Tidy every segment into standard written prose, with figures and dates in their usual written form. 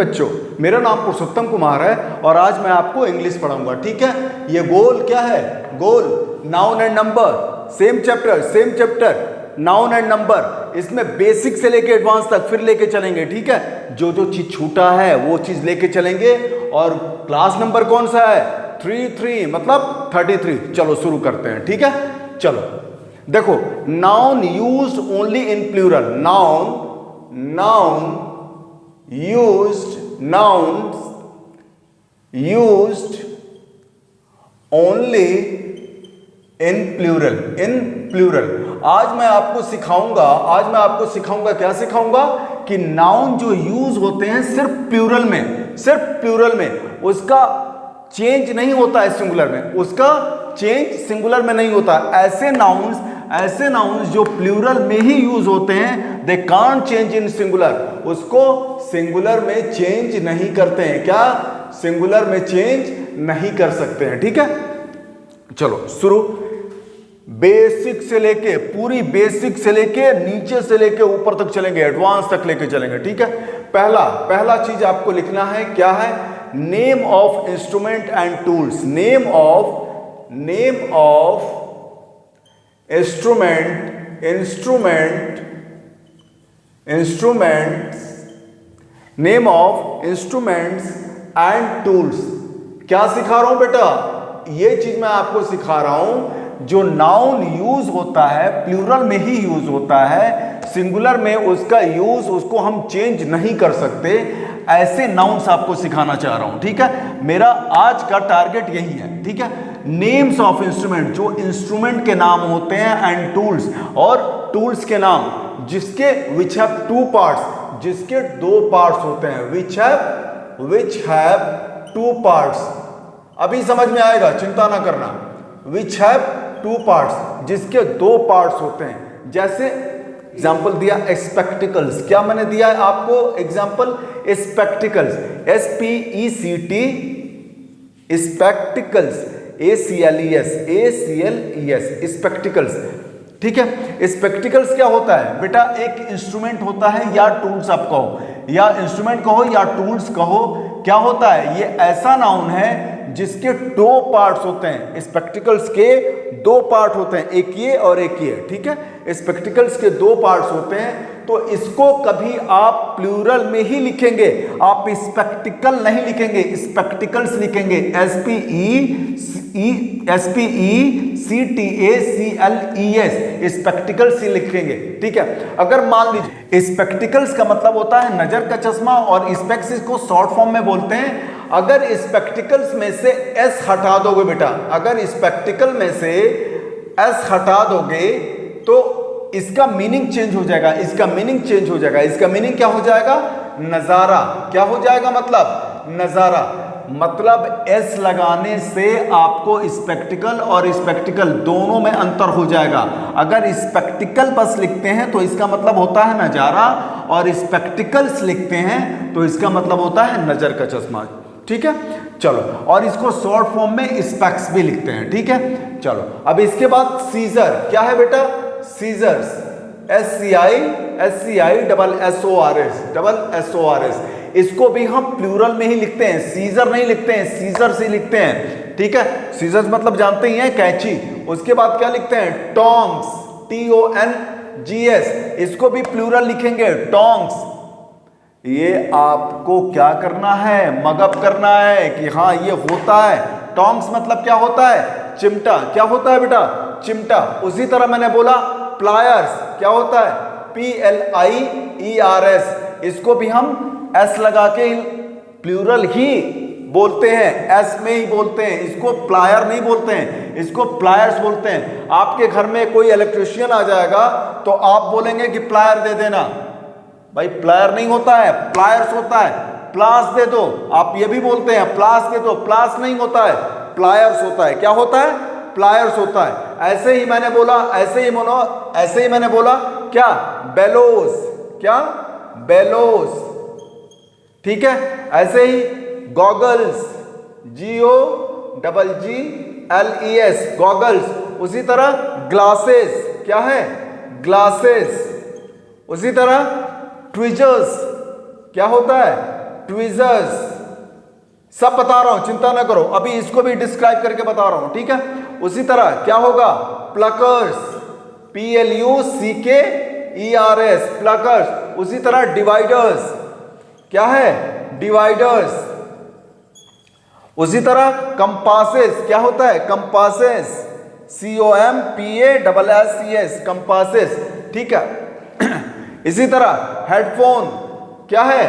बच्चों, मेरा नाम पुरुषोत्तम कुमार है और आज मैं आपको इंग्लिश पढ़ाऊंगा। ठीक है, ये गोल क्या है? Goal noun and number, same chapter noun and number. इसमें बेसिक से लेके एडवांस तक फिर लेके चलेंगे। ठीक है, जो जो चीज छूटा है वो चीज लेके चलेंगे। और क्लास नंबर कौन सा है? 3 मतलब 33। चलो शुरू करते हैं। ठीक है, चलो देखो, noun used only in plural. Noun used only in plural। आज मैं आपको सिखाऊंगा क्या सिखाऊंगा कि नाउन जो यूज होते हैं सिर्फ प्लूरल में, उसका चेंज नहीं होता है सिंगुलर में नहीं होता। ऐसे नाउन्स जो प्लूरल में ही यूज होते हैं, they can't change in singular, उसको सिंगुलर में चेंज नहीं करते हैं। क्या? सिंगुलर में चेंज नहीं कर सकते हैं। ठीक है, चलो शुरू। बेसिक से लेके नीचे से लेके ऊपर तक चलेंगे, एडवांस तक लेके चलेंगे। ठीक है, पहला चीज आपको लिखना है, क्या है? Name of instrument and tools. Name of instruments and tools. क्या सिखा रहा हूं बेटा? ये चीज मैं आपको सिखा रहा हूं, जो नाउन यूज होता है प्लूरल में ही यूज होता है, सिंगुलर में उसका यूज उसको हम चेंज नहीं कर सकते। ऐसे नाउन्स आपको सिखाना चाह रहा हूं। ठीक है, मेरा आज का टारगेट यही है। ठीक है, नेम्स ऑफ इंस्ट्रूमेंट, जो इंस्ट्रूमेंट के नाम होते हैं, एंड टूल्स, और टूल्स के नाम जिसके विच हैव 2 पार्ट्स, जिसके 2 पार्ट्स होते हैं। Which have 2 parts. अभी समझ में आएगा, चिंता ना करना। विच हैव 2 पार्ट्स, जिसके 2 पार्ट्स होते हैं। जैसे एग्जाम्पल दिया स्पेक्टिकल्स। क्या मैंने दिया है आपको example? Spectacles, SPECT, spectacles, ACLES, spectacles. ठीक है, स्पेक्टिकल्स क्या होता है बेटा? एक इंस्ट्रूमेंट होता है, या टूल्स आप कहो, या इंस्ट्रूमेंट कहो या टूल्स कहो। क्या होता है? ये ऐसा नाउन है जिसके 2 पार्ट्स होते हैं। स्पेक्टिकल्स के 2 पार्ट होते हैं, एक ये और एक ये। ठीक है, स्पेक्टिकल्स के 2 पार्ट्स होते हैं, तो इसको कभी आप प्लूरल में ही लिखेंगे, आप स्पेक्टिकल नहीं लिखेंगे, स्पेक्टिकल्स लिखेंगे। SPECTACLES, स्पेक्टिकल्स ही लिखेंगे। ठीक है, अगर मान लीजिए स्पेक्टिकल्स का मतलब होता है नजर का चश्मा, और स्पेक्स को शॉर्ट फॉर्म में बोलते हैं। अगर स्पेक्टिकल्स में से S हटा दोगे बेटा, अगर स्पेक्टिकल में से S हटा दोगे तो इसका मीनिंग चेंज हो जाएगा। इसका मीनिंग क्या हो जाएगा? नजारा। क्या हो जाएगा? मतलब नजारा। मतलब S लगाने से आपको स्पेक्टिकल और स्पेक्टिकल दोनों में अंतर हो जाएगा। अगर स्पेक्टिकल बस लिखते हैं तो इसका मतलब होता है नजारा, और स्पेक्टिकल्स लिखते हैं तो इसका मतलब होता है नजर का चश्मा। ठीक है, चलो, और इसको शॉर्ट फॉर्म में स्पेक्स भी लिखते हैं। ठीक है, चलो, अब इसके बाद सीजर। क्या है बेटा? Scissors, SCISSORS। इसको भी हम प्लूरल में ही लिखते हैं, सीजर नहीं लिखते हैं, सीजर से लिखते हैं। ठीक है, सीजर्स मतलब जानते ही हैं, कैंची। उसके बाद क्या लिखते हैं? Tongs, TONGS। इसको भी प्लूरल लिखेंगे, टोंग्स। ये आपको क्या करना है? मगअप करना है कि हाँ ये होता है। टोंग्स मतलब क्या होता है? चिमटा। क्या होता है बेटा? चिमटा। उसी तरह मैंने बोला प्लायर्स। क्या होता है? PLIERS। इसको भी हम S लगा के प्लूरल ही बोलते हैं, S में ही बोलते हैं। इसको प्लायर नहीं बोलते हैं, इसको प्लायर्स बोलते हैं। आपके घर में कोई इलेक्ट्रिशियन आ जाएगा तो आप बोलेंगे कि प्लायर दे देना। भाई प्लायर नहीं होता है, प्लायर्स होता है। प्लास दे दो, आप ये भी बोलते हैं, प्लास दे दो। प्लास नहीं होता है, प्लायर्स होता है। क्या होता है? प्लायर्स होता है। ऐसे ही मैंने बोला क्या? बेलोस। क्या? बेलोस। ठीक है, ऐसे ही गॉगल्स, GOGGLES, गॉगल्स। उसी तरह ग्लासेस। क्या है? ग्लासेस। उसी तरह ट्विजर्स। क्या होता है? ट्विजर्स, सब बता रहा हूं, चिंता ना करो, अभी इसको भी डिस्क्राइब करके बता रहा हूं, ठीक है। उसी तरह क्या होगा, प्लकर्स, PLUCKERS, प्लकर्स। उसी तरह डिवाइडर्स, क्या है, डिवाइडर्स। उसी तरह कंपासेस, क्या होता है, कंपासेस, COMPASSES, कंपासेस, ठीक है। इसी तरह हेडफोन, क्या है,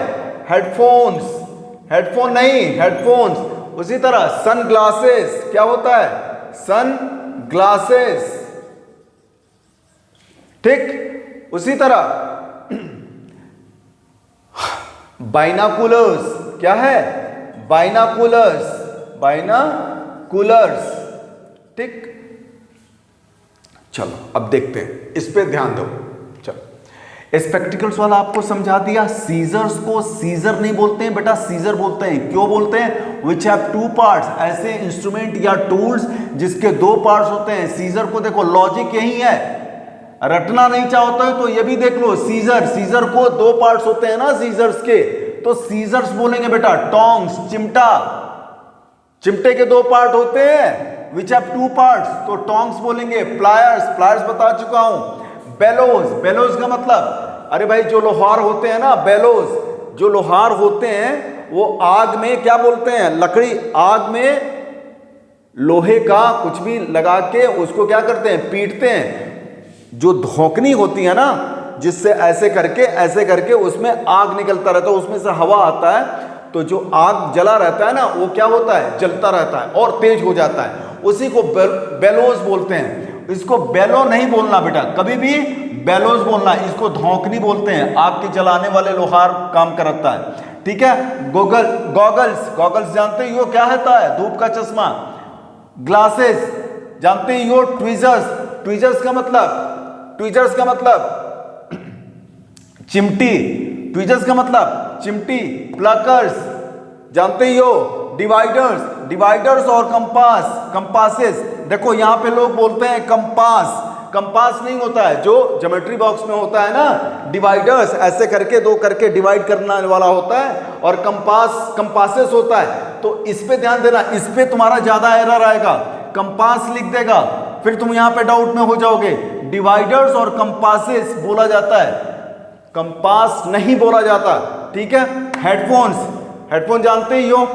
हेडफोन्स, हेडफोन नहीं, हेडफोन्स। उसी तरह सन ग्लासेस, क्या होता है, सन ग्लासेस, ठीक। उसी तरह बाइनाकुलर्स, क्या है, बाइनाकुलर्स, बाइनाकुलर्स, ठीक। चलो अब देखते हैं, इस पे ध्यान दो। चलो, स्पेक्टिकल्स वाला आपको समझा दिया। सीजर्स को सीजर नहीं बोलते हैं बेटा, सीजर बोलते हैं। क्यों बोलते हैं, विच हैव टू पार्ट्स, ऐसे इंस्ट्रूमेंट या टूल्स जिसके दो पार्ट्स होते हैं। सीजर को देखो, लॉजिक यही है, रटना नहीं चाहते हो तो ये भी देख लो, सीजर, सीजर को दो पार्ट्स होते हैं ना सीजर्स के, तो सीजर्स बोलेंगे बेटा। टोंग्स, चिमटा, चिमटे के दो पार्ट होते हैं, विच हैव टू पार्ट्स, तो टोंग्स बोलेंगे। प्लायर्स, प्लायर्स बता चुका हूं। बेलोज, बेलोज का मतलब, अरे भाई जो लोहार होते हैं ना, बेलोज, जो लोहार होते हैं वो आग में क्या बोलते हैं, लकड़ी, आग में लोहे का कुछ भी लगा के उसको क्या करते हैं, पीटते हैं। जो धोकनी होती है ना, जिससे ऐसे करके उसमें आग निकलता रहता है, उसमें से हवा आता है, तो जो आग जला रहता है ना, वो क्या होता है, जलता रहता है और तेज हो जाता है, उसी को बेलोज बोलते हैं। इसको बेलो नहीं बोलना बेटा, कभी भी बेलोज बोलना, इसको धोकनी बोलते हैं। आग के जलाने वाले लोहार काम करता है, ठीक है। गॉगल्स, गॉगल्स जानते ही हो क्या होता है, धूप का चश्मा। ग्लासेस जानते ही हो। ट्विजर्स, ट्विजर्स का मतलब, ट्विजर्स का मतलब चिमटी, ट्विजर्स का मतलब चिमटी। प्लकर्स जानते ही हो। डिवाइडर्स, डिवाइडर्स और कंपास, कंपासेस। देखो यहां पे लोग बोलते हैं कंपास, कंपास नहीं होता है, जो ज्योमेट्री बॉक्स में होता है ना, डिवाइडर्स ऐसे करके दो करके डिवाइड करने वाला होता है, और कंपास, कंपासेस होता है। तो इस पे ध्यान देना, इस पे तुम्हारा ज्यादा एरर आएगा। कंपास लिख देगा, फिर तुम यहां पे डाउट में हो जाओगे। डिवाइडर्स और कंपासेस बोला जाता है, कंपास नहीं बोला जाता, ठीक है। हेडफोन्स, हेडफोन जानते ही हो।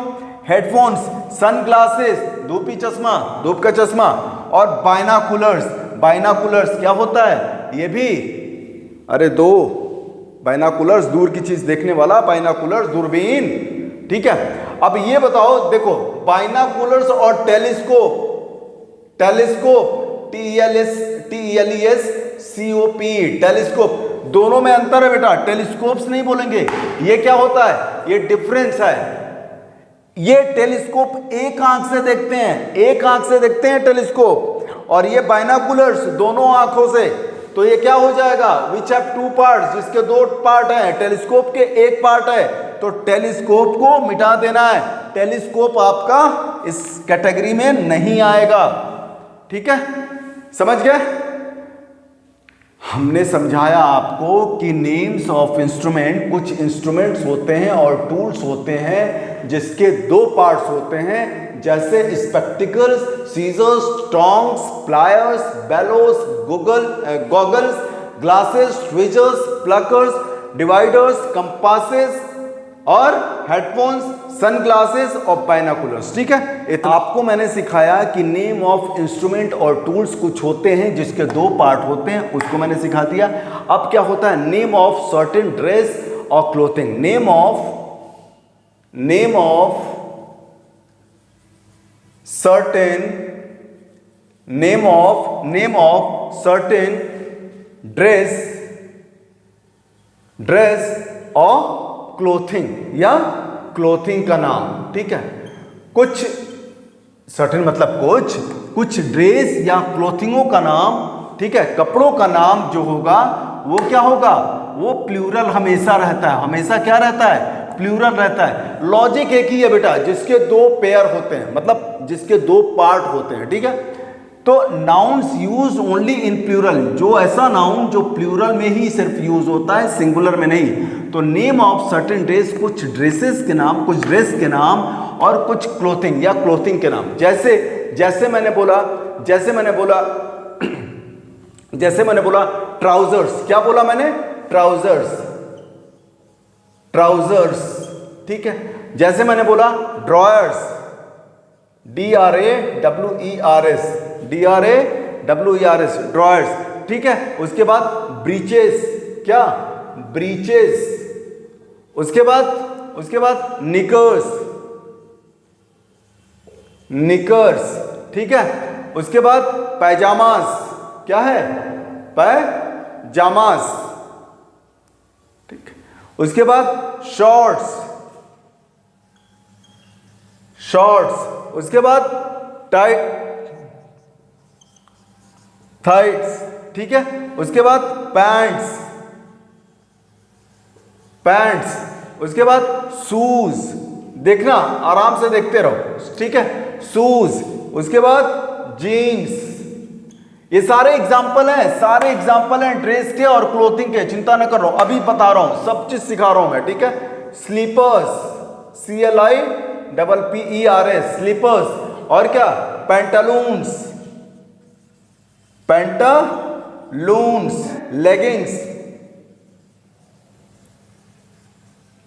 हेडफोन्स, सनग्लासेस, धूपी चश्मा, धूप का चश्मा। और बाइनाकुलर्स, बाइनाकुलर्स क्या होता है, ये भी, अरे दो बाइनाकुलर्स, दूर की चीज देखने वाला, बाइनाकुलर्स दूरबीन, ठीक है। अब ये बताओ, देखो बाइनाकुलर्स और टेलीस्कोप, टेलीस्कोप, TELESCOP, टेलीस्कोप, दोनों में अंतर है बेटा, टेलीस्कोप्स नहीं बोलेंगे। ये क्या होता है, ये डिफरेंस है। ये टेलीस्कोप एक आंख से देखते हैं, एक आंख से देखते हैं टेलीस्कोप, और ये बाइनाकुलर्स दोनों आंखों से। तो ये क्या हो जाएगा, विच हैव टू पार्ट्स, जिसके दो पार्ट हैं, टेलीस्कोप के एक पार्ट है, तो टेलीस्कोप को मिटा देना है। टेलीस्कोप आपका इस कैटेगरी में नहीं आएगा, ठीक है, समझ गए। हमने समझाया आपको कि नेम्स ऑफ इंस्ट्रूमेंट, कुछ इंस्ट्रूमेंट्स होते हैं और टूल्स होते हैं जिसके दो पार्ट्स होते हैं, जैसे spectacles, scissors, tongs, pliers, bellows, goggles, glasses, tweezers, pluckers, dividers, compasses और हेडफोन्स, सनग्लासेस और बाइनाकुलर्स, ठीक है। आपको मैंने सिखाया कि नेम ऑफ इंस्ट्रूमेंट और टूल्स कुछ होते हैं जिसके दो पार्ट होते हैं, उसको मैंने सिखा दिया। अब क्या होता है, नेम ऑफ सर्टेन ड्रेस और clothing, name of certain, name of certain dress और क्लोथिंग, या क्लोथिंग का नाम, ठीक है। कुछ सर्टेन मतलब कुछ ड्रेस या क्लोथिंगों का नाम, ठीक है, कपड़ों का नाम जो होगा वो क्या होगा, वो प्लूरल हमेशा रहता है, हमेशा क्या रहता है, प्लूरल रहता है। लॉजिक एक ही है बेटा, जिसके दो पेयर होते हैं, मतलब जिसके दो पार्ट होते हैं, ठीक है। तो nouns use only in plural, जो ऐसा नाउन जो प्लूरल में ही सिर्फ यूज होता है, सिंगुलर में नहीं। तो नेम ऑफ सर्टेन ड्रेस, कुछ ड्रेसेस के नाम, कुछ ड्रेस के नाम, और कुछ क्लोथिंग या क्लोथिंग के नाम। जैसे मैंने बोला ट्राउजर्स, क्या बोला मैंने? ट्राउजर्स, ठीक है। जैसे मैंने बोला ड्रॉयर्स, DRAWERS, ड्रॉयर्स, ठीक है। उसके बाद ब्रीचेस, क्या? ब्रीचेस। उसके बाद निकर्स, ठीक है। उसके बाद पैजामास, क्या है? पैजामास, ठीक। उसके बाद शॉर्ट्स, उसके बाद थाइट्स, ठीक है। उसके बाद पैंट्स, उसके बाद शूज, देखना आराम से देखते रहो, ठीक है। शूज, उसके बाद जीन्स। ये सारे एग्जाम्पल हैं ड्रेस के और क्लोथिंग के, चिंता न करो, अभी बता रहा हूं, सब चीज सिखा रहा हूं मैं, ठीक है। Slippers, CLIPPERS, slippers. और क्या? पैंटालून्स, लेगिंग्स,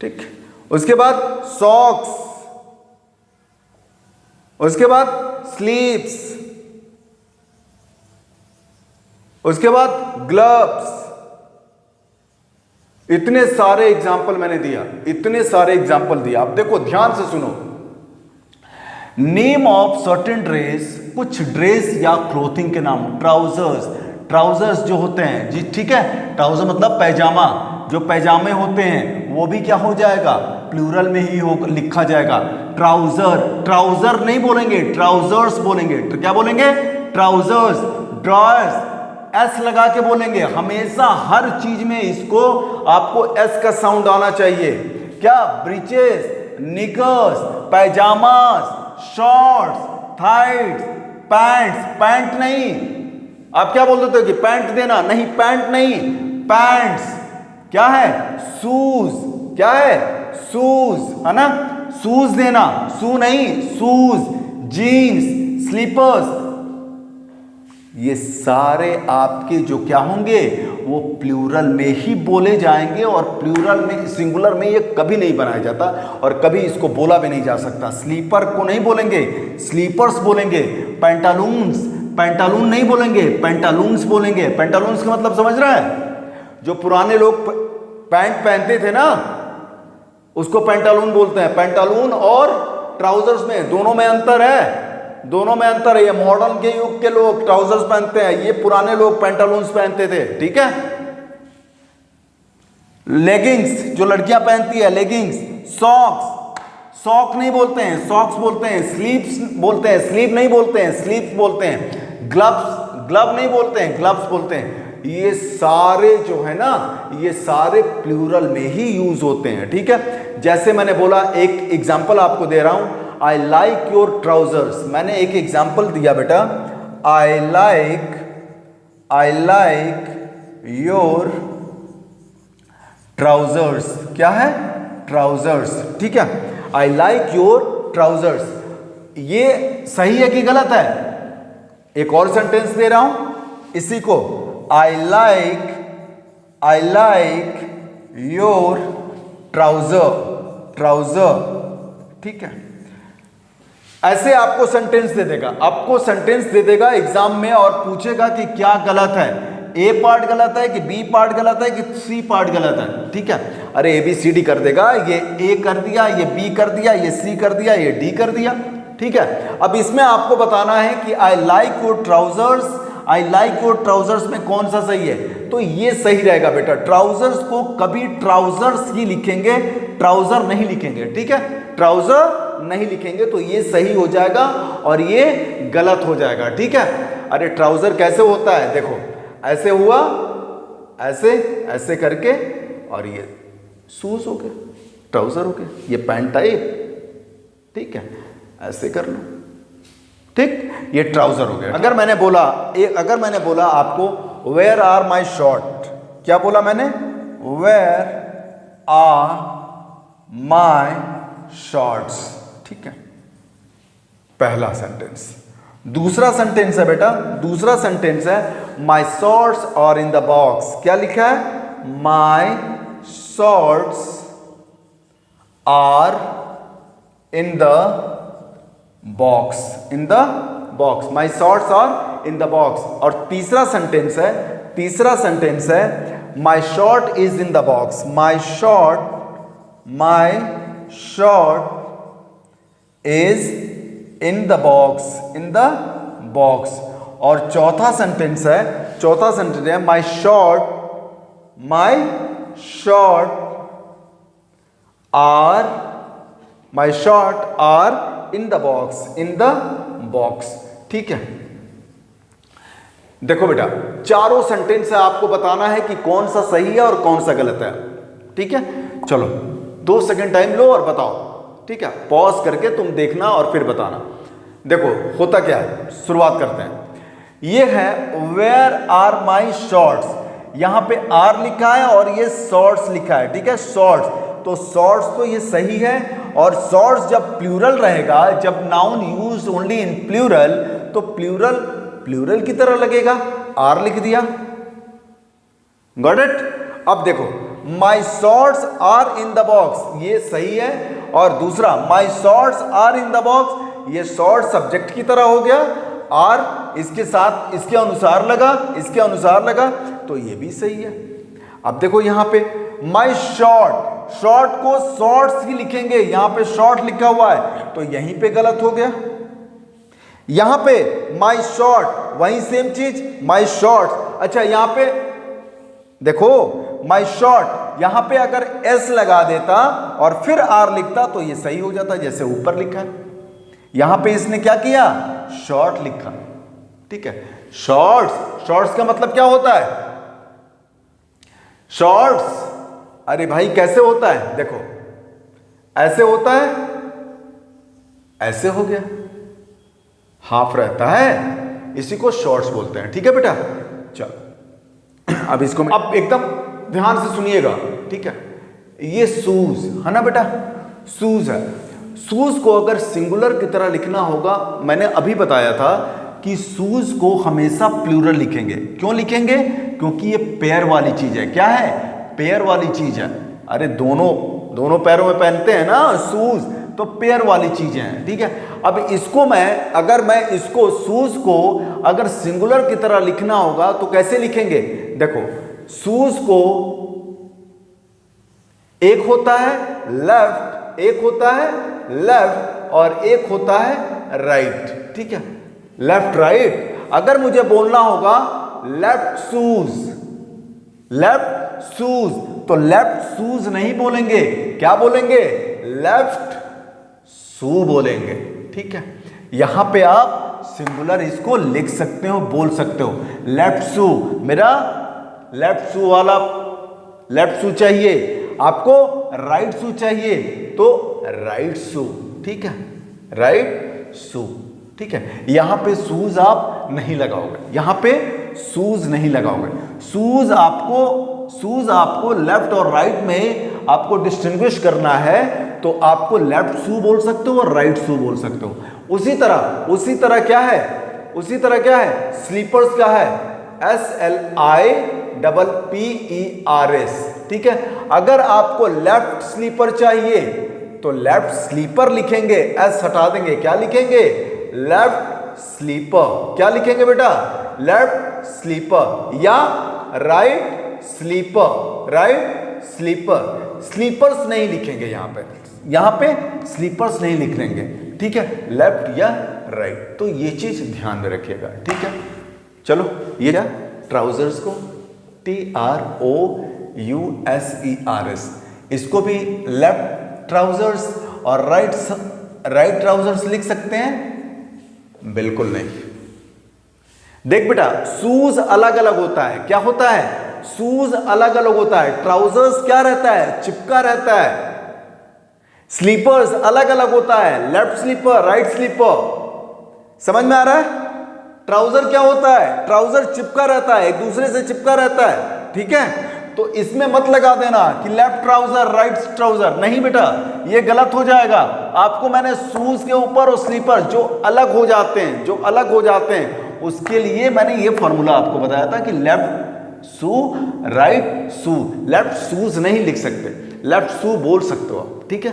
ठीक। उसके बाद सॉक्स, उसके बाद स्लीव्स, उसके बाद ग्लव्स। इतने सारे एग्जाम्पल मैंने दिया, अब देखो ध्यान से सुनो। नेम ऑफ सर्टेन ड्रेस, कुछ ड्रेस या क्लोथिंग के नाम। ट्राउजर्स जो होते हैं जी, ठीक है। ट्राउजर मतलब पैजामा, जो पैजामे होते हैं वो भी क्या हो जाएगा? प्लूरल में ही लिखा जाएगा। ट्राउजर नहीं बोलेंगे, ट्राउजर्स बोलेंगे। क्या बोलेंगे? ट्राउजर्स। ड्रॉयर्स, एस लगा के बोलेंगे हमेशा, हर चीज में इसको आपको एस का साउंड आना चाहिए। क्या? ब्रीचेस, निकर्स, पैजामास, शॉर्ट्स, थाइट्स, पैंट नहीं। आप क्या बोल देते हो कि पैंट देना? नहीं, पैंट नहीं, पैंट्स। क्या है? शूज, क्या है? शूज, है ना। शूज देना, शू नहीं, शूज। जीन्स, स्लीपर्स, ये सारे आपके जो क्या होंगे, वो प्लूरल में ही बोले जाएंगे, और प्लूरल में, सिंगुलर में ये कभी नहीं बनाया जाता, और कभी इसको बोला भी नहीं जा सकता। स्लीपर को नहीं बोलेंगे, स्लीपर्स बोलेंगे। पैंटालून नहीं बोलेंगे, पैंटालून्स बोलेंगे। पैंटालून्स का मतलब समझ रहा है? जो पुराने लोग पैंट पहनते थे ना, उसको पैंटालून बोलते हैं। पैंटालून और ट्राउजर्स में, दोनों में अंतर है। ये मॉडर्न के युग के लोग ट्राउजर्स पहनते हैं, ये पुराने लोग पैंटालून्स पहनते थे, ठीक है। लेगिंग्स, जो लड़कियां पहनती है, लेगिंग्स। सॉक नहीं बोलते हैं, सॉक्स बोलते हैं। स्लीव्स बोलते हैं, स्लीव नहीं बोलते हैं, स्लीव्स बोलते हैं। ग्लव नहीं बोलते हैं, ग्लव्स बोलते हैं। ये सारे जो है ना, ये सारे प्लूरल में ही यूज होते हैं, ठीक है। जैसे मैंने बोला, एक एग्जांपल आपको दे रहा हूं, आई लाइक योर ट्राउजर्स। मैंने एक एग्जांपल दिया बेटा, आई लाइक योर ट्राउजर्स। क्या है? ट्राउजर्स, ठीक है। आई लाइक योर ट्राउजर्स, ये सही है कि गलत है? एक और सेंटेंस दे रहा हूं इसी को, आई लाइक योर ट्राउजर, ठीक है। ऐसे आपको सेंटेंस दे देगा एग्जाम में, और पूछेगा कि क्या गलत है, ए पार्ट गलत है कि बी पार्ट गलत है कि सी पार्ट गलत है, ठीक है। अरे ABCD कर देगा, ये ए कर दिया, ये बी कर दिया, ये सी कर दिया, ये डी कर दिया, ठीक है। अब इसमें आपको बताना है कि आई लाइक योर ट्राउजर्स में कौन सा सही है। तो ये सही रहेगा बेटा, ट्राउजर्स को कभी ट्राउजर्स ही लिखेंगे, ट्राउजर नहीं लिखेंगे, ठीक है। ट्राउजर नहीं लिखेंगे तो ये सही हो जाएगा और ये गलत हो जाएगा, ठीक है। अरे ट्राउजर कैसे होता है, देखो ऐसे हुआ, ऐसे करके, और ये शूज हो गए, ट्राउजर हो गए, ये पैंट टाइप, ठीक है। ऐसे कर लो, ठीक, ये ट्राउजर हो गया। अगर मैंने बोला आपको वेयर आर माई शॉर्ट, क्या बोला मैंने? वेयर आर माई शॉर्ट्स, ठीक है, पहला सेंटेंस। दूसरा सेंटेंस है बेटा, दूसरा सेंटेंस है my shorts are in the box. क्या लिखा है? My shorts are in the box, in the box, my shorts are in the box. और तीसरा सेंटेंस है my short is in the box, my short is in the box. और चौथा sentence है my short are in the box, ठीक है। देखो बेटा, चारों सेंटेंस है, आपको बताना है कि कौन सा सही है और कौन सा गलत है, ठीक है। चलो 2 सेकंड टाइम लो और बताओ, ठीक है। पॉज करके तुम देखना और फिर बताना। देखो होता क्या है, शुरुआत करते हैं। ये है वेयर आर माई शॉर्ट्स, यहां पे आर लिखा है और ये शॉर्ट्स लिखा है, ठीक है, शॉर्ट्स। तो शॉर्ट्स तो ये सही है, और शॉर्ट्स जब प्लूरल रहेगा, जब noun use only in plural, तो प्लूरल की तरह लगेगा, आर लिख दिया, गॉट इट। अब देखो my shorts are in the box, ये सही है, और दूसरा my shorts are in the box, ये शॉर्ट सब्जेक्ट की तरह हो गया, आर इसके साथ इसके अनुसार लगा, तो ये भी सही है। अब देखो यहां पे माई शॉर्ट को शॉर्ट्स ही लिखेंगे, यहां पे शॉर्ट लिखा हुआ है, तो यहीं पे गलत हो गया। यहां पे माई शॉर्ट, वही सेम चीज माई शॉर्ट। अच्छा यहां पे देखो माई शॉर्ट, यहां पे अगर एस लगा देता और फिर आर लिखता तो ये सही हो जाता, जैसे ऊपर लिखा है। यहां पे इसने क्या किया? शॉर्ट लिखा, ठीक है। शॉर्ट्स का मतलब क्या होता है? शॉर्ट्स, अरे भाई कैसे होता है? देखो ऐसे होता है, ऐसे हो गया, हाफ रहता है, इसी को शॉर्ट्स बोलते हैं, ठीक है बेटा। चलो अब इसको अब एकदम ध्यान से सुनिएगा, ठीक है। ये शूज है ना बेटा, शूज है। शूज को अगर सिंगुलर की तरह लिखना होगा, मैंने अभी बताया था कि शूज को हमेशा प्लूरल लिखेंगे। क्यों लिखेंगे? क्योंकि ये पैर वाली चीज है। क्या है? पैर वाली चीज है। अरे दोनों पैरों में पहनते हैं ना शूज, तो पैर वाली चीजें हैं, ठीक है। अब इसको अगर मैं इसको शूज को अगर सिंगुलर की तरह लिखना होगा तो कैसे लिखेंगे? देखो शूज को एक होता है लेफ्ट, एक होता है लेफ्ट और एक होता है राइट, ठीक है, लेफ्ट राइट। अगर मुझे बोलना होगा लेफ्ट शूज तो लेफ्ट शूज नहीं बोलेंगे, क्या बोलेंगे? लेफ्ट शू बोलेंगे, ठीक है। यहां पे आप सिंगुलर इसको लिख सकते हो, बोल सकते हो लेफ्ट शू। मेरा लेफ्ट शू वाला लेफ्ट शू चाहिए, आपको राइट शू चाहिए तो राइट शू, ठीक है, राइट शू, ठीक है। यहां पे शूज आप नहीं लगाओगे, यहां पे शूज नहीं लगाओगे। शूज आपको लेफ्ट और राइट में आपको डिस्टिंग्विश करना है, तो आपको लेफ्ट शू बोल सकते हो और राइट शू बोल सकते हो। उसी तरह क्या है स्लीपर्स का है SLIPPERS, ठीक है। अगर आपको लेफ्ट स्लीपर चाहिए तो लेफ्ट स्लीपर लिखेंगे, एस हटा देंगे, क्या लिखेंगे? Left slipper. क्या लिखेंगे बेटा? लेफ्ट स्लीपर या राइट स्लीपर। स्लीपर्स नहीं लिखेंगे यहां पे स्लीपर्स नहीं लिख लेंगे, ठीक है, लेफ्ट या राइट। तो ये चीज ध्यान में रखिएगा, ठीक है। चलो ये क्या ट्राउजर्स को TROUSERS, इसको भी लेफ्ट ट्राउजर्स और राइट ट्राउजर्स लिख सकते हैं? बिल्कुल नहीं। देख बेटा शूज अलग अलग होता है, क्या होता है? शूज अलग अलग होता है। ट्राउजर्स क्या रहता है? चिपका रहता है। स्लीपर्स अलग अलग होता है, लेफ्ट स्लीपर राइट स्लीपर, समझ में आ रहा है? ट्राउजर क्या होता है? ट्राउजर चिपका रहता है, एक दूसरे से चिपका रहता है, ठीक है। तो इसमें मत लगा देना कि लेफ्ट ट्राउजर राइट ट्राउजर, नहीं बेटा, ये गलत हो जाएगा। आपको मैंने शूज के ऊपर और स्लीपर जो अलग हो जाते हैं, जो अलग हो जाते हैं, उसके लिए मैंने ये फॉर्मूला आपको बताया था कि लेफ्ट शू राइट शू। लेफ्ट शूज नहीं लिख सकते, लेफ्ट शू बोल सकते हो आप, ठीक है,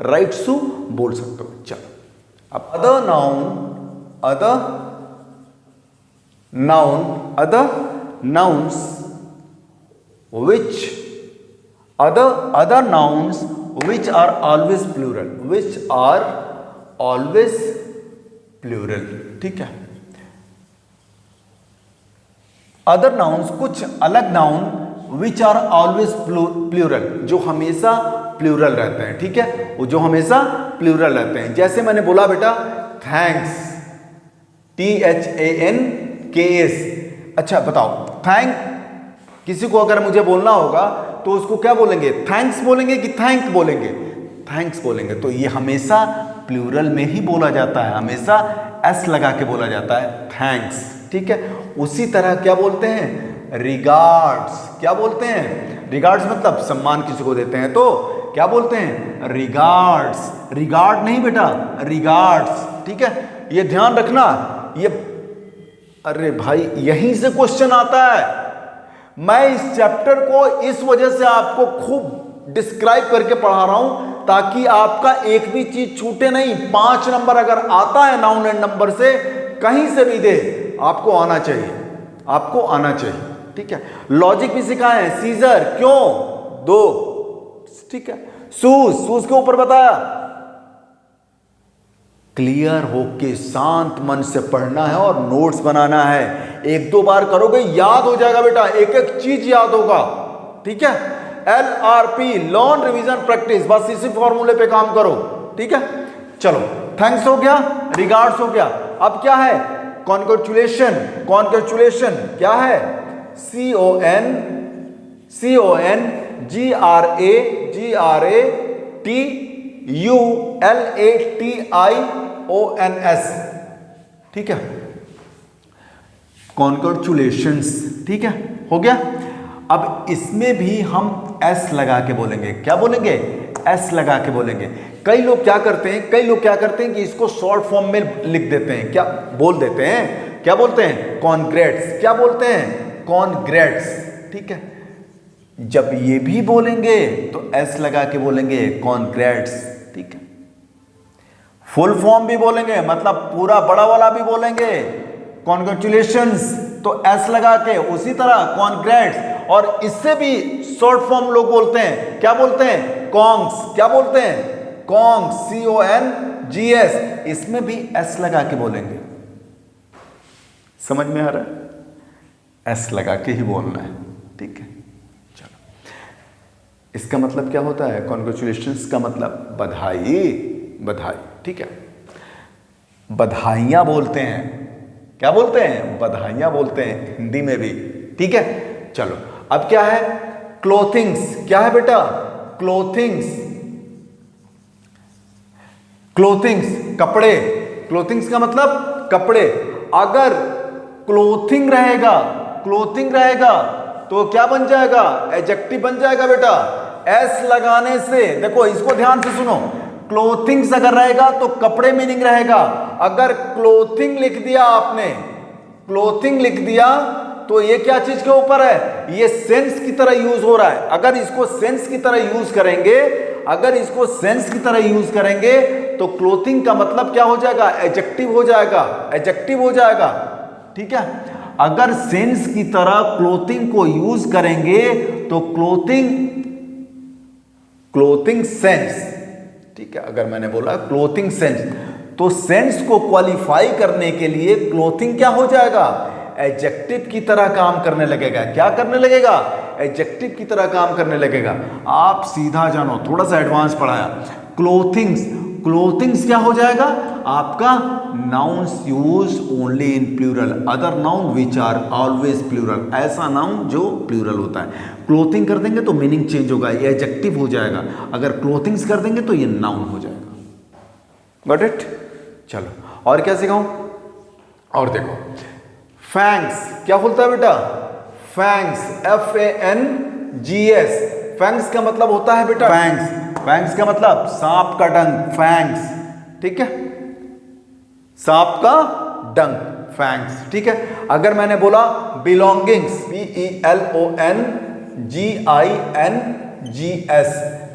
राइट शू बोल सकते हो। चलो अब other nouns which other nouns which are always plural, ठीक है। अदर नाउन्स, कुछ अलग noun which are always plural, जो हमेशा प्लूरल रहते हैं, ठीक है, वो जो हमेशा प्लूरल रहते हैं। जैसे मैंने बोला बेटा थैंक्स, THANKS। अच्छा बताओ, थैंक किसी को अगर मुझे बोलना होगा तो उसको क्या बोलेंगे? थैंक्स बोलेंगे कि थैंक बोलेंगे? थैंक्स बोलेंगे। तो ये हमेशा प्लूरल में ही बोला जाता है, हमेशा एस लगा के बोला जाता है, थैंक्स, ठीक है। उसी तरह क्या बोलते हैं? रिगार्ड्स। क्या बोलते हैं? रिगार्ड्स मतलब सम्मान किसी को देते हैं तो क्या बोलते हैं? रिगार्ड्स। रिगार्ड नहीं बेटा, रिगार्ड्स, ठीक है, ये ध्यान रखना। ये अरे भाई यहीं से क्वेश्चन आता है। मैं इस चैप्टर को इस वजह से आपको खूब डिस्क्राइब करके पढ़ा रहा हूं ताकि आपका एक भी चीज छूटे नहीं। 5 नंबर अगर आता है नाउन एंड नंबर से, कहीं से भी दे, आपको आना चाहिए, आपको आना चाहिए, ठीक है। लॉजिक भी सिखाए हैं। सीजर क्यों? 2, ठीक है। शूज के ऊपर बताया। क्लियर होके शांत मन से पढ़ना है और नोट्स बनाना है। 1-2 बार करोगे याद हो जाएगा बेटा, एक एक चीज याद होगा, ठीक है। LRP लर्न रिवीजन प्रैक्टिस, बस इसी फॉर्मूले पे काम करो, ठीक है। चलो थैंक्स हो गया, रिगार्ड्स हो गया। अब क्या है? कॉन्ग्रेचुलेशन। कॉन्ग्रेचुलेशन क्या है? CONGRATULATIONS, ठीक है, कॉन्ग्रेचुलेशंस, ठीक है, हो गया। अब इसमें भी हम एस लगा के बोलेंगे। क्या बोलेंगे? एस लगा के बोलेंगे। कई लोग क्या करते हैं कि इसको शॉर्ट फॉर्म में लिख देते हैं। क्या बोल देते हैं? क्या बोलते हैं? कॉन्ग्रेट्स। क्या बोलते हैं? कॉन्ग्रेट्स, ठीक है। जब ये भी बोलेंगे तो एस लगा के बोलेंगे, कॉन्ग्रेट्स, ठीक है। फुल फॉर्म भी बोलेंगे, मतलब पूरा बड़ा वाला भी बोलेंगे, कॉन्ग्रेचुलेशंस, तो एस लगा के। उसी तरह कॉन्ग्रेट्स, और इससे भी शॉर्ट फॉर्म लोग बोलते हैं। क्या बोलते हैं? कॉन्ग्स। क्या बोलते हैं? कॉन्ग्स, CONGS, इसमें भी एस लगा के बोलेंगे। समझ में आ रहा है? एस लगा के ही बोलना है, ठीक है। चलो, इसका मतलब क्या होता है? कॉन्ग्रेचुलेशंस का मतलब बधाई, बधाई, ठीक है। बधाइयां बोलते हैं। क्या बोलते हैं? बधाइयां बोलते हैं हिंदी में भी, ठीक है। चलो अब क्या है? क्लोथिंग्स। क्या है बेटा? क्लोथिंग्स। क्लोथिंग्स कपड़े। क्लोथिंग्स का मतलब कपड़े। अगर क्लोथिंग रहेगा तो क्या बन जाएगा? एडजेक्टिव बन जाएगा बेटा। एस लगाने से, देखो इसको ध्यान से सुनो, क्लोथिंग्स अगर रहेगा तो कपड़े मीनिंग रहेगा। अगर क्लोथिंग लिख दिया आपने, क्लोथिंग लिख दिया, तो ये क्या चीज के ऊपर है? ये सेंस की तरह यूज हो रहा है। अगर इसको सेंस की तरह यूज करेंगे, तो क्लोथिंग का मतलब क्या हो जाएगा? एडजेक्टिव हो जाएगा, ठीक है। अगर सेंस की तरह क्लोथिंग को यूज करेंगे तो क्लोथिंग सेंस, ठीक है। अगर मैंने बोला क्लोथिंग सेंस, तो सेंस को क्वालिफाई करने के लिए क्लोथिंग क्या हो जाएगा? एडजेक्टिव की तरह काम करने लगेगा। क्या करने लगेगा? एडजेक्टिव की तरह काम करने लगेगा। आप सीधा जानो, थोड़ा सा एडवांस पढ़ाया। क्लोथिंग्स क्या हो जाएगा? आपका nouns use only in plural, other noun which are always plural. ऐसा नाउन जो प्लूरल होता है। क्लोथिंग कर देंगे तो मीनिंग चेंज होगा, ये एडजेक्टिव हो जाएगा। अगर क्लोथिंग्स कर देंगे तो ये नाउन हो जाएगा। Got it? चलो और क्या सिखाऊं? और देखो फैंग्स क्या बोलता है बेटा, फैंग्स, FANGS, फैंग्स का मतलब होता है बेटा फैंग्स, फैंग्स का मतलब सांप का डंक, फैंग्स, ठीक है, सांप का डंक, फैंग्स, ठीक है। अगर मैंने बोला बिलोंगिंग्स, BELONGINGS,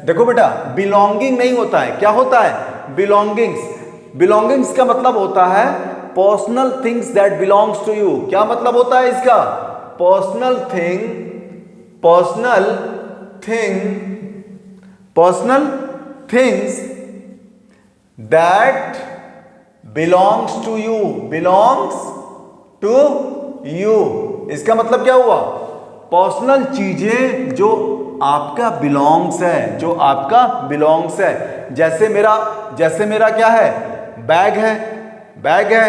देखो बेटा बिलोंगिंग नहीं होता है, क्या होता है, बिलोंगिंग्स, बिलोंगिंग्स का मतलब होता है personal things that belongs to you, क्या मतलब होता है इसका, personal things that belongs to you, belongs to you, इसका मतलब क्या हुआ, पर्सनल चीजें जो आपका बिलोंग्स है, जो आपका बिलोंग्स है, जैसे मेरा क्या है, बैग है,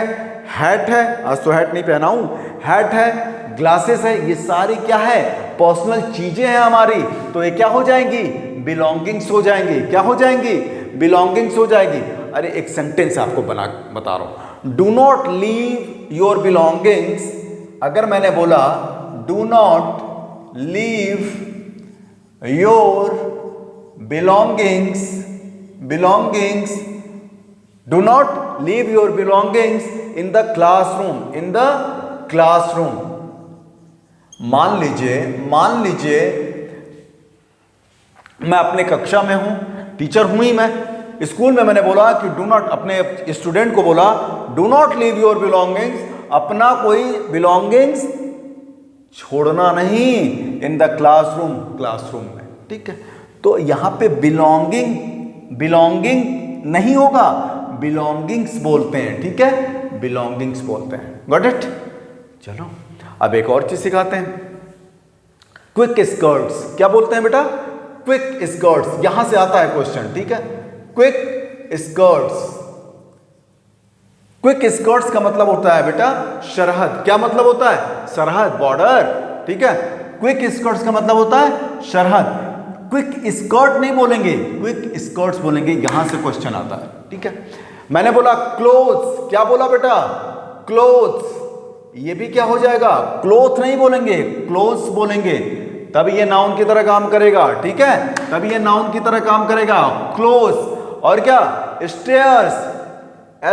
हैट है, आज तो हैट नहीं पहना हूं, हैट है, ग्लासेस है, ये सारी क्या है, पर्सनल चीजें हैं हमारी, तो ये क्या हो जाएंगी, बिलोंगिंग्स हो जाएंगी, क्या हो जाएंगी, बिलोंगिंग्स हो जाएगी। अरे एक सेंटेंस आपको बता रहा हूं, do not leave your belongings, अगर मैंने बोला do not leave your belongings, do not leave your belongings in the classroom, मान लीजिए मैं अपने कक्षा में हूं, टीचर हूं ही मैं, स्कूल में मैंने बोला कि डू नॉट, अपने स्टूडेंट को बोला do not leave your belongings, अपना कोई बिलोंगिंग्स छोड़ना नहीं इन द क्लासरूम में, ठीक है। तो यहां पे बिलोंगिंग नहीं होगा, बिलोंगिंग्स बोलते हैं, ठीक है, बिलोंगिंग्स बोलते हैं, गॉट इट। चलो अब एक और चीज सिखाते हैं, क्विक स्कर्ट्स, क्या बोलते हैं बेटा, क्विक स्कर्ट्स, यहां से आता है क्वेश्चन, ठीक है, क्विक स्कर्ट्स का मतलब होता है बेटा सरहद, क्या मतलब होता है, सरहद, बॉर्डर, ठीक है, क्विक स्कर्ट्स का मतलब होता है सरहद, क्विक स्कर्ट नहीं बोलेंगे, क्विक स्कर्ट्स बोलेंगे, यहां से क्वेश्चन आता है, ठीक है। मैंने बोला क्लोथ्स, क्या बोला बेटा, क्लोथ्स, ये भी क्या हो जाएगा, क्लोथ नहीं बोलेंगे, क्लोथ्स बोलेंगे, तब ये नाउन की तरह काम करेगा, ठीक है, तब ये नाउन की तरह काम करेगा, क्लोथ्स। और क्या, स्टेयर्स,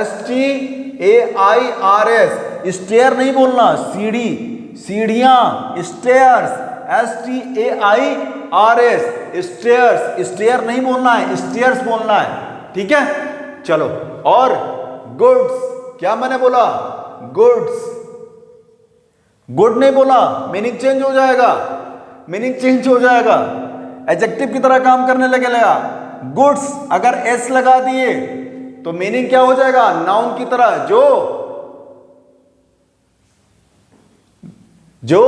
STAIRS, स्टेयर नहीं बोलना, सीढ़ियां, स्टेयर्स, STAIRS, स्टेयर नहीं बोलना है, स्टेयर्स बोलना है, ठीक है। चलो, और गुड्स, क्या मैंने बोला, गुड्स, गुड नहीं बोला, मीनिंग चेंज हो जाएगा, एडजेक्टिव की तरह काम करने लगेगा। गुड्स अगर एस लगा दिए तो मीनिंग क्या हो जाएगा, नाउन की तरह, जो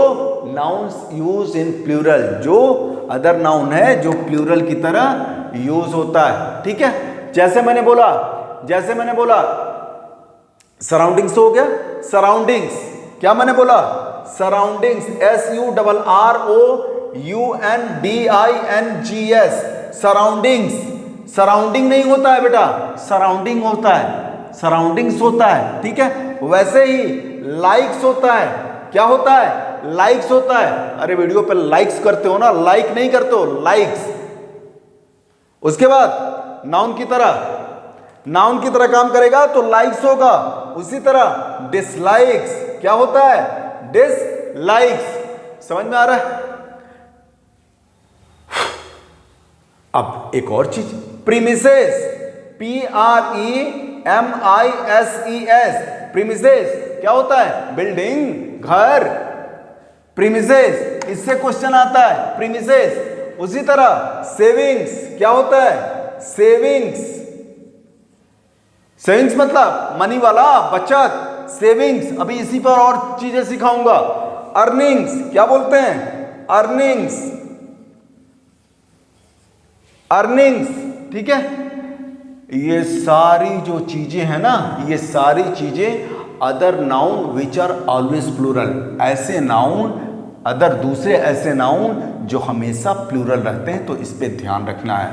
नाउन्स यूज इन प्लूरल, जो अदर नाउन है जो प्लूरल की तरह यूज होता है, ठीक है। जैसे मैंने बोला सराउंडिंग्स हो गया, सराउंडिंग्स, क्या मैंने बोला, सराउंडिंग्स, SURROUNDINGS, सराउंडिंग नहीं होता है बेटा, सराउंडिंग होता है, सराउंडिंग्स होता है, ठीक है। वैसे ही लाइक्स होता है, क्या होता है, लाइक्स होता है, अरे वीडियो पे लाइक्स करते हो ना, लाइक नहीं करते हो, लाइक्स। उसके बाद नाउन की तरह काम करेगा तो लाइक्स होगा, उसी तरह डिसलाइक्स, क्या होता है, डिसलाइक्स, समझ में आ रहा है। अब एक और चीज, प्रीमिसेस, PREMISES, प्रीमिसेस क्या होता है, बिल्डिंग, घर, प्रीमिसेस, इससे क्वेश्चन आता है, प्रीमिसेस। उसी तरह सेविंग्स, क्या होता है, सेविंग्स मतलब मनी वाला, बचत, सेविंग्स। अभी इसी पर और चीजें सिखाऊंगा। अर्निंग्स, क्या बोलते हैं, अर्निंग्स, ठीक है। ये सारी जो चीजें हैं ना, ये सारी चीजें other noun which are always plural, ऐसे नाउन, दूसरे ऐसे नाउन जो हमेशा प्लूरल रहते हैं, तो इस पे ध्यान रखना है।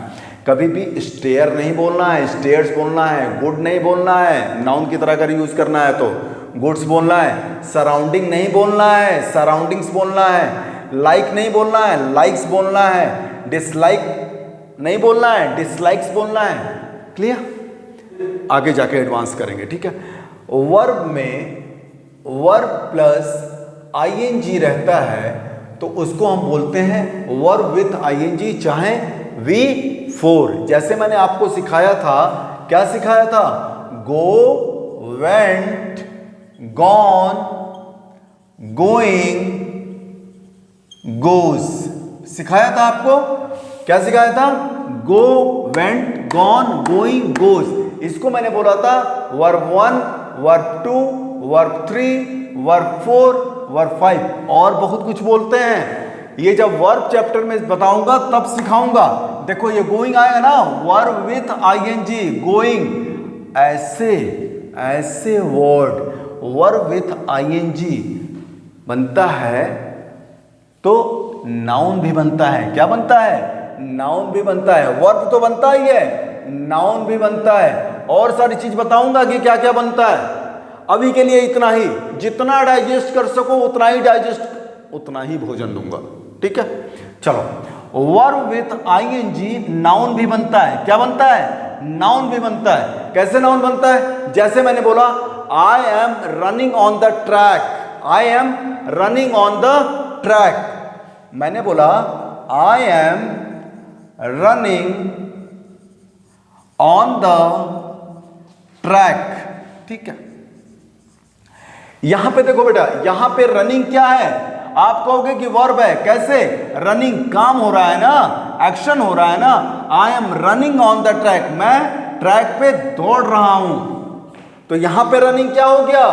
कभी भी स्टेयर नहीं बोलना है, स्टेयर्स बोलना है, गुड नहीं बोलना है, नाउन की तरह अगर यूज करना है तो गुड्स बोलना है, सराउंडिंग नहीं बोलना है, सराउंडिंग्स बोलना है, लाइक नहीं बोलना है, लाइक्स बोलना है, डिसलाइक नहीं बोलना है, डिसलाइक्स बोलना है। क्लियर? आगे जाके एडवांस करेंगे, ठीक है। वर्ब में वर्ब प्लस आईएनजी रहता है तो उसको हम बोलते हैं वर्ब विथ आईएनजी, चाहे V4। जैसे मैंने आपको सिखाया था, क्या सिखाया था? गो, वेंट, गॉन, गोइंग, गोज सिखाया था आपको। क्या सिखाया था? गो, वेंट, गॉन, गोइंग, गोज। इसको मैंने बोला था verb 1, verb 2, verb 3, verb 4, verb 5 और बहुत कुछ बोलते हैं। ये जब वर्ब चैप्टर में बताऊंगा तब सिखाऊंगा। देखो ये गोइंग आएगा ना, वर्ब विथ आईएनजी, गोइंग। ऐसे ऐसे वर्ड वर्ब विथ आईएनजी बनता है तो नाउन भी बनता है। क्या बनता है? नाउन भी बनता है। वर्ब तो बनता ही है, नाउन भी बनता है। और सारी चीज बताऊंगा कि क्या क्या बनता है। अभी के लिए इतना ही, जितना डाइजेस्ट कर सको उतना ही डाइजेस्ट, उतना ही भोजन दूंगा, ठीक है। चलो, वर्ब विथ आईएनजी नाउन भी बनता है। क्या बनता है? नाउन भी बनता है। कैसे नाउन बनता है? जैसे मैंने बोला I am running on the track, I am running on the track. मैंने बोला I am running on the track, ठीक है। यहां पे देखो बेटा, यहां पे रनिंग क्या है? आप कहोगे कि वर्ब है। कैसे? रनिंग काम हो रहा है ना, एक्शन हो रहा है ना। I am running on the track, मैं ट्रैक पे दौड़ रहा हूं। तो यहां पे रनिंग क्या हो गया?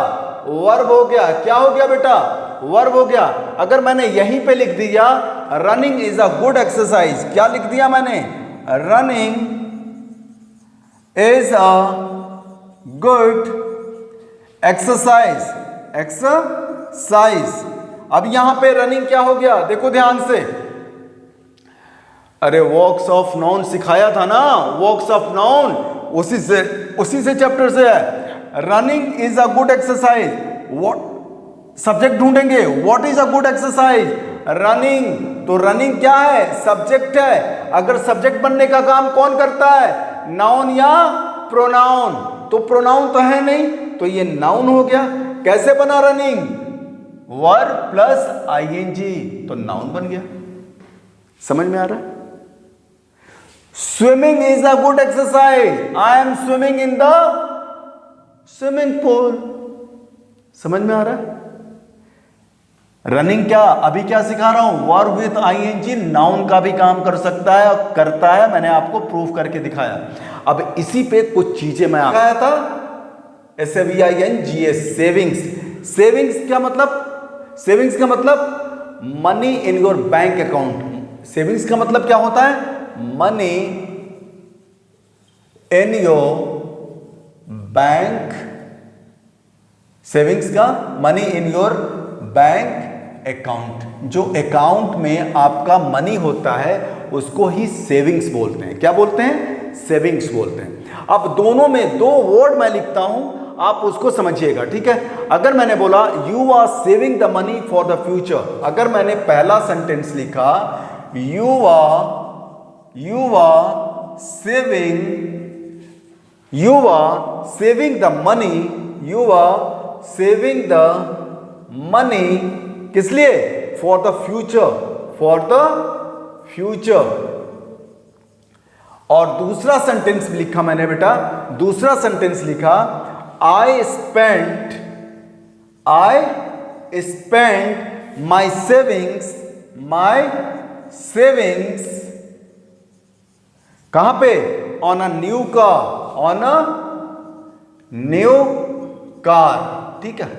वर्ब हो गया। क्या हो गया बेटा? वर्ब हो गया। अगर मैंने यहीं पे लिख दिया running is a good exercise, क्या लिख दिया मैंने? Running is a good exercise, exercise. अब यहां पे रनिंग क्या हो गया? देखो ध्यान से। अरे वर्क्स ऑफ नाउन सिखाया था ना, वर्क्स ऑफ नाउन, उसी से चैप्टर से है। Running is a good exercise. What subject ढूंढेंगे, what is a good exercise? Running. तो रनिंग क्या है? सब्जेक्ट है। अगर सब्जेक्ट बनने का काम कौन करता है? नाउन या प्रोनाउन? तो प्रोनाउन तो है नहीं, तो ये नाउन हो गया। कैसे बना रनिंग? वर्ब प्लस आईएनजी, तो नाउन बन गया। समझ में आ रहा है? Swimming is a good exercise, I am swimming in the swimming pool. समझ में आ रहा है? रनिंग क्या, अभी क्या सिखा रहा हूं? वर्ब विथ आईएनजी नाउन का भी काम कर सकता है और करता है। मैंने आपको प्रूफ करके दिखाया। अब इसी पे कुछ चीजें मैं दिखाया था। SAVINGS, savings. सेविंग्स क्या मतलब? सेविंग्स का मतलब money in your bank account. Savings का मतलब क्या होता है? Money in your bank. Savings का money in your bank account. जो अकाउंट में आपका मनी होता है उसको ही सेविंग्स बोलते हैं। क्या बोलते हैं? सेविंग्स बोलते हैं। अब दोनों में दो वर्ड मैं लिखता हूं, आप उसको समझिएगा, ठीक है। अगर मैंने बोला you are saving the money for the future, अगर मैंने पहला सेंटेंस लिखा you are saving the money, you are saving the money किस लिए? For the future, for the future. और दूसरा सेंटेंस लिखा मैंने बेटा, दूसरा सेंटेंस लिखा I spent my savings कहां पे? on a new car, ठीक है।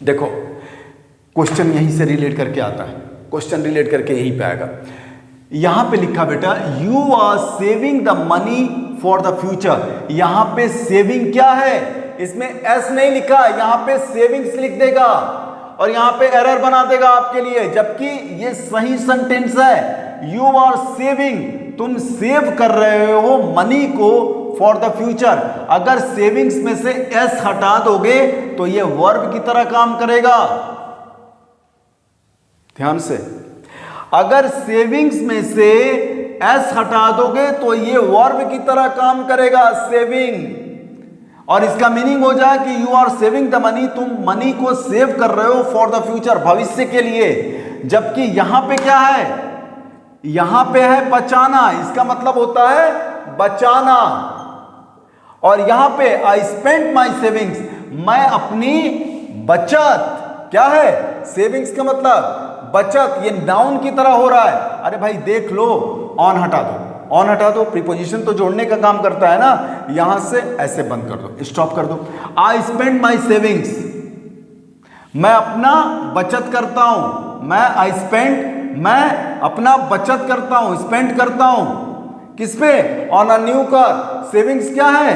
देखो क्वेश्चन यहीं से रिलेट करके आता है, क्वेश्चन रिलेट करके यहीं पे आएगा। यहां पे लिखा बेटा you are saving the money for the future. यहां पे सेविंग क्या है? इसमें एस नहीं लिखा, यहां पे सेविंग्स लिख देगा और यहां पे एरर बना देगा आपके लिए, जबकि ये सही सेंटेंस है। यू आर सेविंग, तुम सेव कर रहे हो मनी को फॉर द फ्यूचर। अगर सेविंग्स में से एस हटा दोगे तो ये वर्ब की तरह काम करेगा। ध्यान से, अगर सेविंग्स में से एस हटा दोगे तो ये वर्ब की तरह काम करेगा, सेविंग। और इसका मीनिंग हो जाए कि you are saving the money, तुम मनी को सेव कर रहे हो फॉर द फ्यूचर, भविष्य के लिए। जबकि यहां पे क्या है, यहां पे है बचाना, इसका मतलब होता है बचाना। और यहां पे आई स्पेंट माई सेविंग्स, मैं अपनी बचत, क्या है सेविंग्स का मतलब बचत, ये नाउन की तरह हो रहा है। अरे भाई देख लो, ऑन हटा दो, ऑन हटा दो, प्रीपोजिशन तो जोड़ने का काम करता है ना, यहां से ऐसे बंद कर दो, स्टॉप कर दो। आई स्पेंड माई सेविंग्स, मैं अपना बचत करता हूं, मैं आई स्पेंड, मैं अपना बचत करता हूं, स्पेंड करता हूं किस पे, on a new car. Savings क्या है,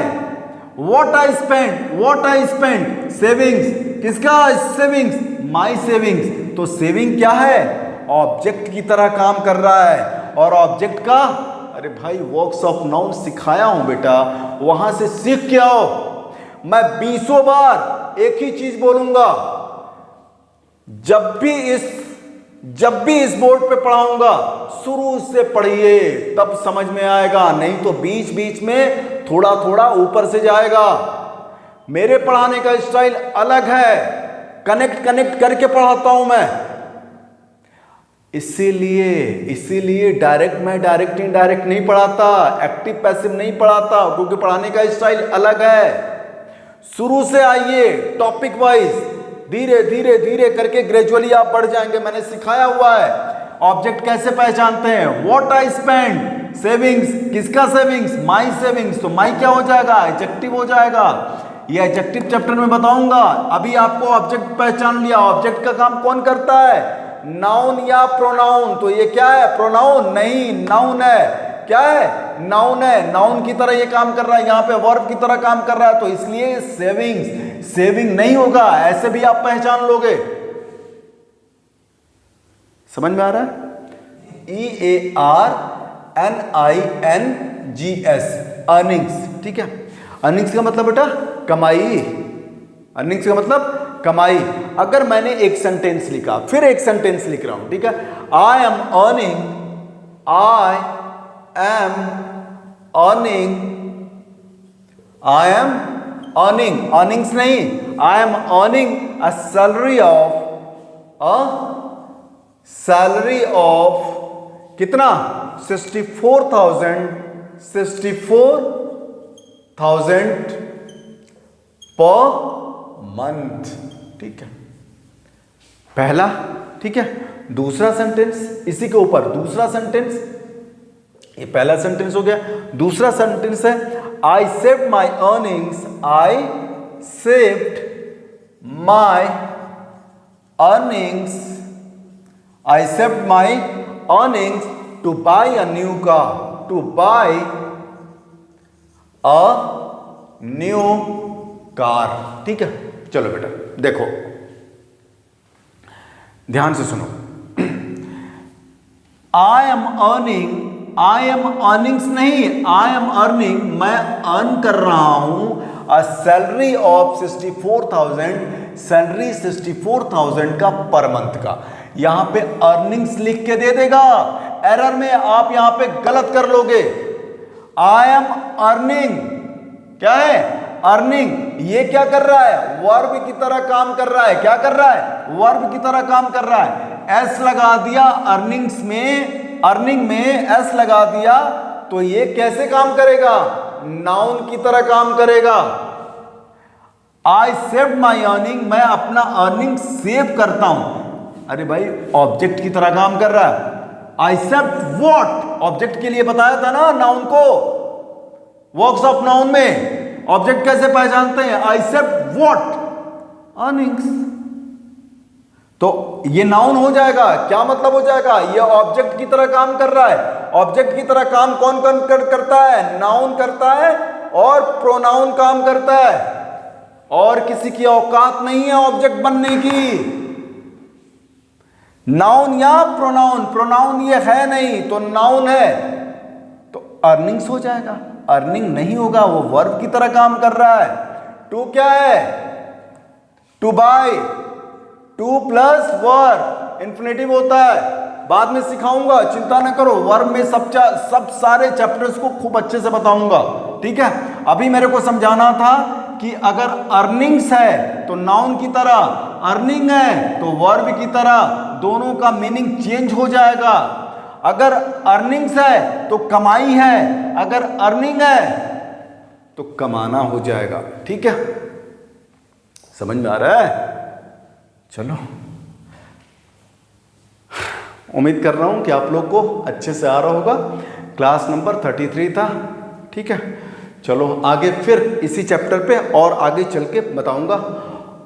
what I spend, what I spend, savings, किसका सेविंग्स, माई सेविंग्स। तो सेविंग क्या है, ऑब्जेक्ट की तरह काम कर रहा है। और ऑब्जेक्ट का, अरे भाई वर्क्स ऑफ नाउन सिखाया हूं बेटा, वहां से सीख के आओ। मैं 20 बार एक ही चीज बोलूंगा, जब भी इस बोर्ड पे पढ़ाऊंगा शुरू से पढ़िए, तब समझ में आएगा, नहीं तो बीच बीच में थोड़ा थोड़ा ऊपर से जाएगा। मेरे पढ़ाने का स्टाइल अलग है, कनेक्ट करके पढ़ाता हूं मैं। इसीलिए मैं डायरेक्ट इनडायरेक्ट नहीं पढ़ाता, एक्टिव पैसिव नहीं पढ़ाता, क्योंकि पढ़ाने का स्टाइल अलग है। शुरू से आइए, टॉपिक वाइज, धीरे धीरे धीरे करके ग्रेजुअली आप बढ़ जाएंगे। मैंने सिखाया हुआ है ऑब्जेक्ट कैसे पहचानते हैं, व्हाट आई स्पेंड, सेविंग्स, किसका सेविंग्स, माई सेविंग्स। तो माई क्या हो जाएगा, एडजेक्टिव हो जाएगा। ये एडजेक्टिव चैप्टर में बताऊंगा। अभी आपको ऑब्जेक्ट पहचान लिया, ऑब्जेक्ट का काम कौन करता है, नाउन या प्रोनाउन। तो ये क्या है, प्रोनाउन नहीं, नाउन है। क्या है, नाउन है, नाउन की तरह ये काम कर रहा है, यहां पे वर्ब की तरह काम कर रहा है। तो इसलिए सेविंग नहीं होगा, ऐसे भी आप पहचान लोगे। समझ में आ रहा है, EARNINGS, अर्निंग्स। ठीक है, अर्निंग्स का मतलब बेटा कमाई, अर्निंग्स का मतलब कमाई। अगर मैंने एक सेंटेंस लिखा, फिर एक सेंटेंस लिख रहा हूं, ठीक है, आई एम अर्निंग, अर्निंग्स नहीं, I am earning a salary of कितना, 64,000 पर मंथ। ठीक है, पहला। ठीक है, दूसरा सेंटेंस इसी के ऊपर, दूसरा सेंटेंस, ये पहला सेंटेंस हो गया। दूसरा सेंटेंस है I saved my earnings, I saved my earnings, I saved my earnings two by a new car, two by a new car. ठीक है, चलो बेटा देखो, ध्यान से सुनो। आई एम अर्निंग्स नहीं, आई एम अर्निंग, मैं अर्न कर रहा हूं अ सैलरी ऑफ 64,000, सैलरी 64,000 का पर मंथ का। यहां पे अर्निंग्स लिख के दे देगा, एरर में आप यहां पे गलत कर लोगे। आई एम अर्निंग, क्या है, अर्निंग। ये क्या कर रहा है, वर्ब की तरह काम कर रहा है। क्या कर रहा है, वर्ब की तरह काम कर रहा है। एस लगा दिया अर्निंग्स में, अर्निंग में एस लगा दिया, तो ये कैसे काम करेगा, नाउन की तरह काम करेगा। आई सेव्ड माई अर्निंग, मैं अपना अर्निंग सेव करता हूं। अरे भाई ऑब्जेक्ट की तरह काम कर रहा है। आई सेव्ड व्हाट, ऑब्जेक्ट के लिए बताया था ना नाउन को, वर्क्स ऑफ नाउन में ऑब्जेक्ट कैसे पहचानते हैं, आई सेव्ड व्हाट, अर्निंग्स। तो ये नाउन हो जाएगा। क्या मतलब हो जाएगा, ये ऑब्जेक्ट की तरह काम कर रहा है। ऑब्जेक्ट की तरह काम कौन करता है, नाउन करता है और प्रोनाउन काम करता है, और किसी की औकात नहीं है ऑब्जेक्ट बनने की। नाउन या प्रोनाउन, प्रोनाउन ये है नहीं तो नाउन है, तो अर्निंग्स हो जाएगा। अर्निंग नहीं होगा, वो वर्ब की तरह काम कर रहा है। टू क्या है? To buy, to plus verb infinitive होता है, बाद में सिखाऊंगा, चिंता ना करो। वर्ब में सब सारे चैप्टर्स को खूब अच्छे से बताऊंगा, ठीक है। अभी मेरे को समझाना था कि अगर अर्निंग्स है तो नाउन की तरह, अर्निंग है तो वर्ब की तरह, दोनों का मीनिंग चेंज हो जाएगा। अगर अर्निंग्स है तो कमाई है, अगर अर्निंग है तो कमाना हो जाएगा, ठीक है। समझ में आ रहा है? चलो, उम्मीद कर रहा हूं कि आप लोग को अच्छे से आ रहा होगा। क्लास नंबर 33 था, ठीक है। चलो आगे फिर इसी चैप्टर पे और आगे चल के बताऊंगा,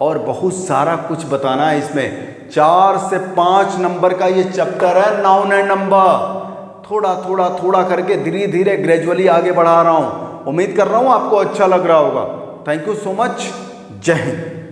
और बहुत सारा कुछ बताना है इसमें। 4 से 5 नंबर का ये चैप्टर है, नाउन एंड नंबर। थोड़ा करके धीरे धीरे ग्रेजुअली आगे बढ़ा रहा हूं। उम्मीद कर रहा हूं आपको अच्छा लग रहा होगा। Thank you so much. जय हिंद।